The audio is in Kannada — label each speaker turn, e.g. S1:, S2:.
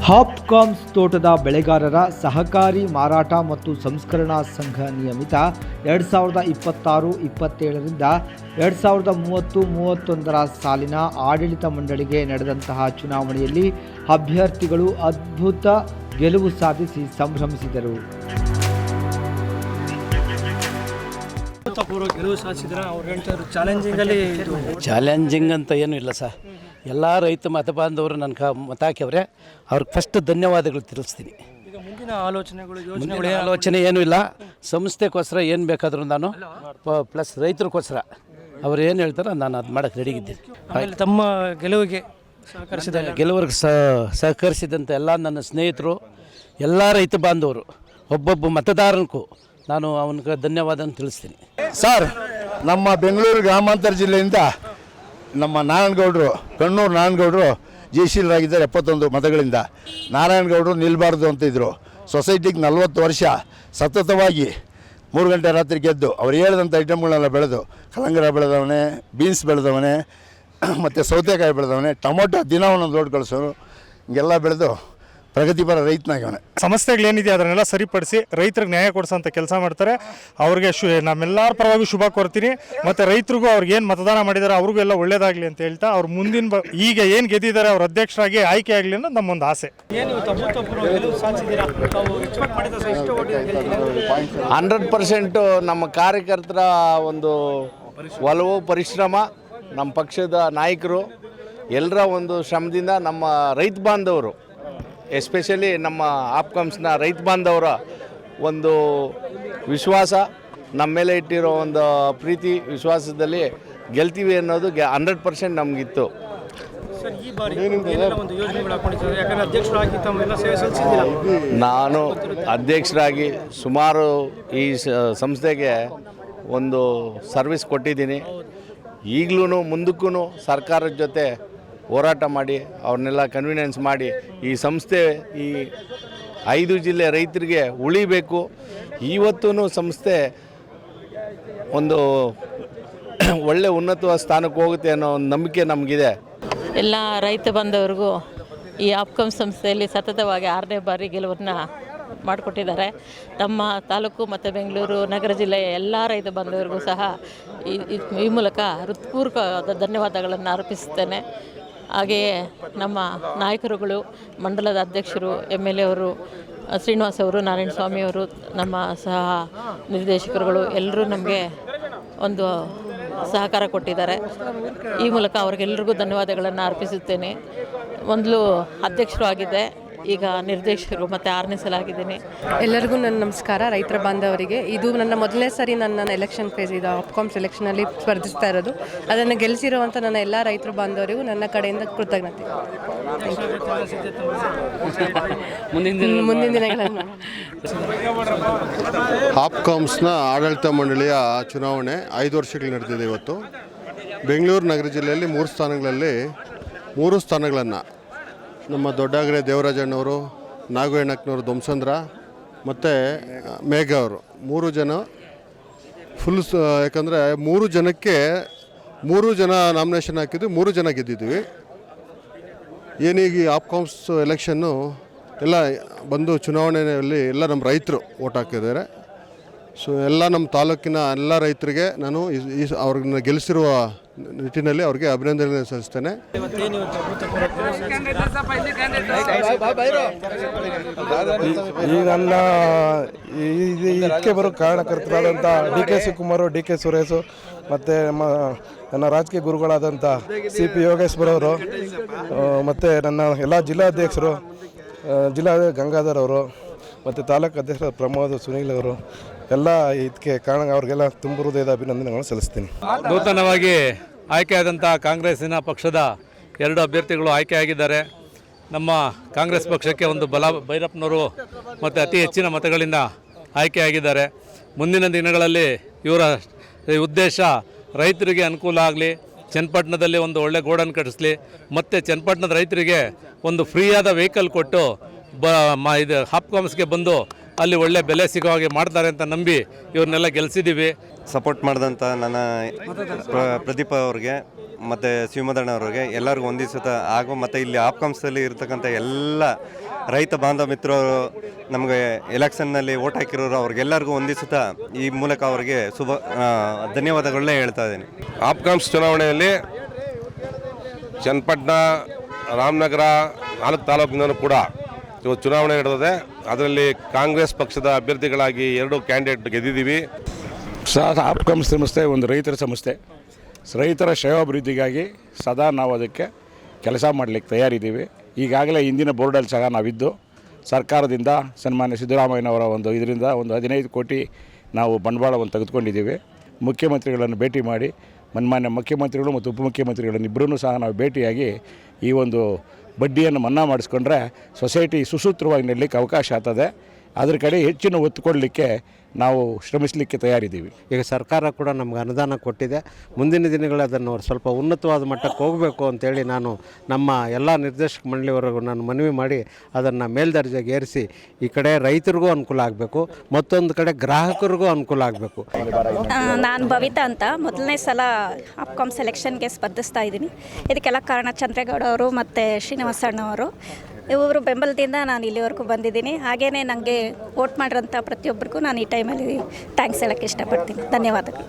S1: ಹಾಪ್ಕಾಮ್ಸ್ ತೋಟದ ಬೆಳೆಗಾರರ ಸಹಕಾರಿ ಮಾರಾಟ ಮತ್ತು ಸಂಸ್ಕರಣಾ ಸಂಘ ನಿಯಮಿತ 2026-27ರಿಂದ 2030-31ರ ಸಾಲಿನ ಆಡಳಿತ ಮಂಡಳಿಗೆ ನಡೆದಂತಹ ಚುನಾವಣೆಯಲ್ಲಿ ಅಭ್ಯರ್ಥಿಗಳು ಅದ್ಭುತ ಗೆಲುವು ಸಾಧಿಸಿ ಸಂಭ್ರಮಿಸಿದರು.
S2: ಚಾಲೆಂಜಿಂಗ್ ಅಂತ ಏನೂ ಇಲ್ಲ ಸರ್. ಎಲ್ಲ ರೈತ ಮತ ಬಾಂಧವರು ನನಗೆ ಮತ ಹಾಕ್ಯವ್ರೆ, ಅವ್ರಿಗೆ ಫಸ್ಟ್ ಧನ್ಯವಾದಗಳು ತಿಳಿಸ್ತೀನಿ.
S3: ಈಗ ಮುಂದಿನ ಆಲೋಚನೆಗಳು
S2: ಆಲೋಚನೆ ಏನೂ ಇಲ್ಲ. ಸಂಸ್ಥೆಗೋಸ್ಕರ ಏನು ಬೇಕಾದರೂ ನಾನು ಪ್ಲಸ್ ರೈತರಿಗೋಸ್ಕರ ಅವ್ರು ಏನು ಹೇಳ್ತಾರೋ ನಾನು ಅದು ಮಾಡೋಕ್ಕೆ ರೆಡಿ ಇದ್ದೀನಿ.
S3: ತಮ್ಮ ಗೆಲುವಿಗೆ
S2: ಗೆಲುವರಿಗೆ ಸಹಕರಿಸಿದಂಥ ಎಲ್ಲ ನನ್ನ ಸ್ನೇಹಿತರು, ಎಲ್ಲ ರೈತ ಬಾಂಧವರು, ಒಬ್ಬೊಬ್ಬ ಮತದಾರನಿಗೂ ನಾನು ಅವನಿಗೆ ಧನ್ಯವಾದ ತಿಳಿಸ್ತೀನಿ.
S4: ಸರ್, ನಮ್ಮ ಬೆಂಗಳೂರು ಗ್ರಾಮಾಂತರ ಜಿಲ್ಲೆಯಿಂದ ನಮ್ಮ ನಾರಾಯಣಗೌಡರು, ಕಣ್ಣೂರು ನಾರಾಯಣಗೌಡರು ಜಯಶೀಲರಾಗಿದ್ದಾರೆ 71 ಮತಗಳಿಂದ. ನಾರಾಯಣಗೌಡರು ನಿಲ್ಲಬಾರ್ದು ಅಂತಿದ್ರು. ಸೊಸೈಟಿಗೆ 40 ವರ್ಷ ಸತತವಾಗಿ 3 ಗಂಟೆ ರಾತ್ರಿ ಗೆದ್ದು ಅವ್ರು ಹೇಳಿದಂಥ ಐಟಮ್ಗಳನ್ನೆಲ್ಲ ಬೆಳೆದು, ಕಲ್ಲಂಗರ ಬೆಳೆದವನೇ, ಬೀನ್ಸ್ ಬೆಳೆದವನೇ, ಮತ್ತು ಸೌತೆಕಾಯಿ ಬೆಳೆದವನೇ, ಟೊಮೊಟೊ ದಿನ ಒಂದೊಂದು ಲೋಡ್ ಕಳಿಸೋರು, ಹಿಂಗೆಲ್ಲ ಬೆಳೆದು ಪ್ರಗತಿಪರ ರೈತನಾಗವನೆ.
S5: ಸಮಸ್ಯೆಗಳೇನಿದೆ ಅದನ್ನೆಲ್ಲ ಸರಿಪಡಿಸಿ ರೈತರಿಗೆ ನ್ಯಾಯ ಕೊಡಿಸೋಂಥ ಕೆಲಸ ಮಾಡ್ತಾರೆ. ಅವ್ರಿಗೆ ನಮ್ಮೆಲ್ಲರ ಪರವಾಗಿ ಶುಭ ಕೋರ್ತೀನಿ. ಮತ್ತು ರೈತರಿಗೂ ಅವ್ರಿಗೆ ಏನು ಮತದಾನ ಮಾಡಿದ್ದಾರೆ ಅವ್ರಿಗೂ ಎಲ್ಲ ಒಳ್ಳೇದಾಗಲಿ ಅಂತ ಹೇಳ್ತಾ, ಅವ್ರು ಮುಂದಿನ ಈಗ ಏನು ಗೆದ್ದಿದ್ದಾರೆ ಅವ್ರ ಅಧ್ಯಕ್ಷರಾಗಿ ಆಯ್ಕೆ ಆಗಲಿ ಅನ್ನೋದು ನಮ್ಮೊಂದು ಆಸೆ.
S6: 100% ನಮ್ಮ ಕಾರ್ಯಕರ್ತರ ಒಂದು ಒಲವು, ಪರಿಶ್ರಮ, ನಮ್ಮ ಪಕ್ಷದ ನಾಯಕರು ಎಲ್ಲರ ಒಂದು ಶ್ರಮದಿಂದ ನಮ್ಮ ರೈತ ಬಾಂಧವರು, ಎಸ್ಪೆಷಲಿ ನಮ್ಮ ಹಾಪ್ಕಾಮ್ಸ್ನ ರೈತ ಬಾಂಧವರ ಒಂದು ವಿಶ್ವಾಸ, ನಮ್ಮ ಮೇಲೆ ಇಟ್ಟಿರೋ ಒಂದು ಪ್ರೀತಿ ವಿಶ್ವಾಸದಲ್ಲಿ ಗೆಲ್ತೀವಿ ಅನ್ನೋದು 100% ನಮಗಿತ್ತು. ನಾನು ಅಧ್ಯಕ್ಷರಾಗಿ ಸುಮಾರು ಈ ಸಂಸ್ಥೆಗೆ ಒಂದು ಸರ್ವಿಸ್ ಕೊಟ್ಟಿದ್ದೀನಿ. ಈಗಲೂ ಮುಂದಕ್ಕೂ ಸರ್ಕಾರದ ಜೊತೆ ಹೋರಾಟ ಮಾಡಿ ಅವ್ರನ್ನೆಲ್ಲ ಕನ್ವಿನೆನ್ಸ್ ಮಾಡಿ ಈ ಸಂಸ್ಥೆ ಈ 5 ಜಿಲ್ಲೆ ರೈತರಿಗೆ ಉಳಿಬೇಕು. ಇವತ್ತೂ ಸಂಸ್ಥೆ ಒಂದು ಒಳ್ಳೆ ಉನ್ನತ ಸ್ಥಾನಕ್ಕೆ ಹೋಗುತ್ತೆ ಅನ್ನೋ ಒಂದು ನಂಬಿಕೆ ನಮಗಿದೆ.
S7: ಎಲ್ಲ ರೈತ ಬಾಂಧವರಿಗೂ ಈ ಹಾಪ್ಕಾಮ್ಸ್ ಸಂಸ್ಥೆಯಲ್ಲಿ ಸತತವಾಗಿ 6ನೇ ಬಾರಿ ಗೆಲುವನ್ನು ಮಾಡಿಕೊಟ್ಟಿದ್ದಾರೆ. ನಮ್ಮ ತಾಲೂಕು ಮತ್ತು ಬೆಂಗಳೂರು ನಗರ ಜಿಲ್ಲೆಯ ಎಲ್ಲ ರೈತ ಬಾಂಧವರಿಗೂ ಸಹ ಈ ಮೂಲಕ ಹೃತ್ಪೂರ್ವಕವಾದ ಧನ್ಯವಾದಗಳನ್ನು ಅರ್ಪಿಸುತ್ತೇನೆ. ಹಾಗೆಯೇ ನಮ್ಮ ನಾಯಕರುಗಳು, ಮಂಡಲದ ಅಧ್ಯಕ್ಷರು, MLA ಅವರು, ಶ್ರೀನಿವಾಸ್ ಅವರು, ನಾರಾಯಣ ಸ್ವಾಮಿಯವರು, ನಮ್ಮ ಸಹ ನಿರ್ದೇಶಕರುಗಳು ಎಲ್ಲರೂ ನಮಗೆ ಒಂದು ಸಹಕಾರ ಕೊಟ್ಟಿದ್ದಾರೆ. ಈ ಮೂಲಕ ಅವರಿಗೆಲ್ಲರಿಗೂ ಧನ್ಯವಾದಗಳನ್ನು ಅರ್ಪಿಸುತ್ತೇನೆ. ಮೊದಲು ಅಧ್ಯಕ್ಷರು ಆಗಿದ್ದೆ, ಈಗ ನಿರ್ದೇಶಕರು ಮತ್ತು 6ನೇ ಸಲ ಆಗಿದ್ದೀನಿ.
S8: ಎಲ್ಲರಿಗೂ ನನ್ನ ನಮಸ್ಕಾರ. ರೈತರ ಬಾಂಧವರಿಗೆ ಇದು ನನ್ನ ಮೊದಲನೇ ಸರಿ ನನ್ನ ಎಲೆಕ್ಷನ್ ಫೇಸ್ ಇದು ಹಾಪ್ಕಾಮ್ಸ್ ಎಲೆಕ್ಷನಲ್ಲಿ ಸ್ಪರ್ಧಿಸ್ತಾ ಇರೋದು. ಅದನ್ನು ಗೆಲ್ಲಿಸಿರುವಂಥ ನನ್ನ ಎಲ್ಲ ರೈತರ ಬಾಂಧವರಿಗೂ ನನ್ನ ಕಡೆಯಿಂದ ಕೃತಜ್ಞತೆ. ಮುಂದಿನ ದಿನಗಳಲ್ಲಿ
S4: ಹಾಪ್ಕಾಮ್ಸ್ನ ಆಡಳಿತ ಮಂಡಳಿಯ ಚುನಾವಣೆ 5 ವರ್ಷಗಳು ನಡೆದಿದೆ. ಇವತ್ತು ಬೆಂಗಳೂರು ನಗರ ಜಿಲ್ಲೆಯಲ್ಲಿ 3 ಸ್ಥಾನಗಳಲ್ಲಿ 3 ಸ್ಥಾನಗಳನ್ನು ನಮ್ಮ ದೊಡ್ಡಾಗರೆ ದೇವರಾಜಣ್ಣವರು, ನಾಗಯ್ಯನಕ್ಕನವರು, ಧ್ವಂಸಂದ್ರ ಮತ್ತು ಮೇಘ ಅವರು 3 ಜನ ಫುಲ್. ಯಾಕಂದರೆ 3 ಜನಕ್ಕೆ 3 ಜನ ನಾಮಿನೇಷನ್ ಹಾಕಿದ್ವಿ, 3 ಜನ ಗೆದ್ದಿದ್ವಿ. ಏನೀಗ ಈ ಹಾಪ್ಕಾಮ್ಸ್ ಎಲೆಕ್ಷನ್ನು ಎಲ್ಲ ಬಂದು ಚುನಾವಣೆಯಲ್ಲಿ ಎಲ್ಲ ನಮ್ಮ ರೈತರು ಓಟ್ ಹಾಕಿದ್ದಾರೆ. ಸೊ ಎಲ್ಲ ನಮ್ಮ ತಾಲೂಕಿನ ಎಲ್ಲ ರೈತರಿಗೆ ನಾನು ಅವ್ರನ್ನ ಗೆಲ್ಲಿಸಿರುವ ನಿಟ್ಟಿನಲ್ಲಿ ಅವ್ರಿಗೆ ಅಭಿನಂದನೆ ಸಲ್ಲಿಸ್ತೇನೆ.
S5: ಈ ಇದಕ್ಕೆ ಬರೋ ಕಾರಣಕರ್ತರಾದಂಥ DK ಶಿವಕುಮಾರು, DK ಸುರೇಶು ಮತ್ತು ನನ್ನ ರಾಜಕೀಯ ಗುರುಗಳಾದಂಥ CP ಯೋಗೇಶ್ವರವರು ಮತ್ತು ನನ್ನ ಎಲ್ಲ ಜಿಲ್ಲಾಧ್ಯಕ್ಷರು, ಜಿಲ್ಲಾ ಗಂಗಾಧರ್ ಅವರು ಮತ್ತು ತಾಲೂಕು ಅಧ್ಯಕ್ಷ ಪ್ರಮೋದ್ ಸುನೀಲ್ ಅವರು ಎಲ್ಲ ಇದಕ್ಕೆ ಕಾರಣ, ಅವ್ರಿಗೆಲ್ಲ ತುಂಬ ಹೃದಯದ ಅಭಿನಂದನೆಗಳನ್ನು ಸಲ್ಲಿಸ್ತೀನಿ.
S9: ನೂತನವಾಗಿ ಆಯ್ಕೆಯಾದಂಥ ಕಾಂಗ್ರೆಸ್ಸಿನ ಪಕ್ಷದ 2 ಅಭ್ಯರ್ಥಿಗಳು ಆಯ್ಕೆಯಾಗಿದ್ದಾರೆ. ನಮ್ಮ ಕಾಂಗ್ರೆಸ್ ಪಕ್ಷಕ್ಕೆ ಒಂದು ಭೈರಪ್ಪನವರು ಮತ್ತು ಅತಿ ಹೆಚ್ಚಿನ ಮತಗಳಿಂದ ಆಯ್ಕೆಯಾಗಿದ್ದಾರೆ. ಮುಂದಿನ ದಿನಗಳಲ್ಲಿ ಇವರ ಉದ್ದೇಶ ರೈತರಿಗೆ ಅನುಕೂಲ ಆಗಲಿ, ಚನ್ನಪಟ್ಟಣದಲ್ಲಿ ಒಂದು ಒಳ್ಳೆ ಗೋಡನ್ ಕಟ್ಟಿಸಲಿ, ಮತ್ತು ಚನ್ನಪಟ್ಟಣದ ರೈತರಿಗೆ ಒಂದು ಫ್ರೀಯಾದ ವೆಹಿಕಲ್ ಕೊಟ್ಟು ಇದು ಹಾಪ್ಕಾಮ್ಸ್ಗೆ ಬಂದು ಅಲ್ಲಿ ಒಳ್ಳೆ ಬೆಲೆ ಸಿಗೋ ಹಾಗೆ ಮಾಡ್ತಾರೆ ಅಂತ ನಂಬಿ ಇವ್ರನ್ನೆಲ್ಲ ಗೆಲ್ಲಿಸಿದ್ದೀವಿ.
S10: ಸಪೋರ್ಟ್ ಮಾಡಿದಂಥ ನನ್ನ ಪ್ರದೀಪ ಅವ್ರಿಗೆ ಮತ್ತು ಶಿವಮದಣ್ಣ ಅವ್ರಿಗೆ ಎಲ್ಲರಿಗೂ ಹೊಂದಿಸುತ್ತಾ ಹಾಗೂ ಮತ್ತು ಇಲ್ಲಿ ಆಪ್ಕಾಮ್ಸಲ್ಲಿ ಇರ್ತಕ್ಕಂಥ ಎಲ್ಲ ರೈತ ಬಾಂಧವ ಮಿತ್ರರು ನಮಗೆ ಎಲೆಕ್ಷನ್ನಲ್ಲಿ ವೋಟ್ ಹಾಕಿರೋರು ಅವ್ರಿಗೆಲ್ಲರಿಗೂ ಹೊಂದಿಸುತ್ತಾ ಈ ಮೂಲಕ ಅವರಿಗೆ ಧನ್ಯವಾದಗಳನ್ನೇ ಹೇಳ್ತಾ ಇದ್ದೀನಿ.
S11: ಆಪ್ಕಾಮ್ಸ್ ಚುನಾವಣೆಯಲ್ಲಿ ಚನ್ನಪಟ್ಟಣ, ರಾಮನಗರ 4 ತಾಲೂಕಿನಲ್ಲೂ ಕೂಡ ಇವತ್ತು ಚುನಾವಣೆ ನಡೆದಿದೆ. ಅದರಲ್ಲಿ ಕಾಂಗ್ರೆಸ್ ಪಕ್ಷದ ಅಭ್ಯರ್ಥಿಗಳಾಗಿ 2 ಕ್ಯಾಂಡಿಡೇಟ್ ಗೆದ್ದಿದ್ದೀವಿ.
S12: ಆಪ್ಕಾಮ್ಸ್ ಸಂಸ್ಥೆ ಒಂದು ರೈತರ ಸಂಸ್ಥೆ. ರೈತರ ಶ್ರೇಯೋಭಿವೃದ್ಧಿಗಾಗಿ ಸದಾ ನಾವು ಅದಕ್ಕೆ ಕೆಲಸ ಮಾಡಲಿಕ್ಕೆ ತಯಾರಿದ್ದೀವಿ. ಈಗಾಗಲೇ ಇಂದಿನ ಬೋರ್ಡಲ್ಲಿ ಸಹ ನಾವಿದ್ದು ಸರ್ಕಾರದಿಂದ ಸನ್ಮಾನ್ಯ ಸಿದ್ದರಾಮಯ್ಯನವರ ಇದರಿಂದ 15 ಕೋಟಿ ನಾವು ಬಂಡವಾಳವನ್ನು ತೆಗೆದುಕೊಂಡಿದ್ದೀವಿ. ಮುಖ್ಯಮಂತ್ರಿಗಳನ್ನು ಭೇಟಿ ಮಾಡಿ ಸನ್ಮಾನ್ಯ ಮುಖ್ಯಮಂತ್ರಿಗಳು ಮತ್ತು ಉಪಮುಖ್ಯಮಂತ್ರಿಗಳನ್ನು ಇಬ್ಬರನ್ನೂ ಸಹ ನಾವು ಭೇಟಿಯಾಗಿ ಈ ಬಡ್ಡಿಯನ್ನು ಮನ್ನಾ ಮಾಡಿಸ್ಕೊಂಡ್ರೆ ಸೊಸೈಟಿ ಸುಸೂತ್ರವಾಗಿ ನಡಲಿಕ್ಕೆ ಅವಕಾಶ ಆಗ್ತದೆ. ಅದ್ರ ಕಡೆ ಹೆಚ್ಚಿನ ಒತ್ತು ಕೊಡಲಿಕ್ಕೆ ನಾವು ಶ್ರಮಿಸಲಿಕ್ಕೆ ತಯಾರಿದ್ದೀವಿ.
S13: ಈಗ ಸರ್ಕಾರ ಕೂಡ ನಮ್ಗೆ ಅನುದಾನ ಕೊಟ್ಟಿದೆ. ಮುಂದಿನ ದಿನಗಳಲ್ಲಿ ಅದನ್ನು ಸ್ವಲ್ಪ ಉನ್ನತವಾದ ಮಟ್ಟಕ್ಕೆ ಹೋಗಬೇಕು ಅಂತೇಳಿ ನಾನು ನಮ್ಮ ಎಲ್ಲ ನಿರ್ದೇಶಕ ಮಂಡಳಿಯವರೆಗೂ ನಾನು ಮನವಿ ಮಾಡಿ ಅದನ್ನು ಮೇಲ್ದರ್ಜೆಗೆ ಏರಿಸಿ ಈ ಕಡೆ ರೈತರಿಗೂ ಅನುಕೂಲ ಆಗಬೇಕು, ಮತ್ತೊಂದು ಕಡೆ ಗ್ರಾಹಕರಿಗೂ ಅನುಕೂಲ ಆಗಬೇಕು.
S14: ನಾನು ಭವಿತಾ ಅಂತ ಮೊದಲನೇ ಸಲ ಆಪ್ಕಾಮ್ ಸೆಲೆಕ್ಷನ್ಗೆ ಸ್ಪರ್ಧಿಸ್ತಾ ಇದ್ದೀನಿ. ಇದಕ್ಕೆಲ್ಲ ಕಾರಣ ಚಂದ್ರೇಗೌಡ ಅವರು ಮತ್ತು ಶ್ರೀನಿವಾಸಣ್ಣವರು. ಇವರು ಬೆಂಬಲದಿಂದ ನಾನು ಇಲ್ಲಿವರೆಗೂ ಬಂದಿದ್ದೀನಿ. ಹಾಗೆಯೇ ನನಗೆ ವೋಟ್ ಮಾಡಿರೋಂಥ ಪ್ರತಿಯೊಬ್ಬರಿಗೂ ನಾನು ಈ ಟೈಮಲ್ಲಿ ಥ್ಯಾಂಕ್ಸ್ ಹೇಳೋಕ್ಕೆ ಇಷ್ಟಪಡ್ತೀನಿ. ಧನ್ಯವಾದಗಳು.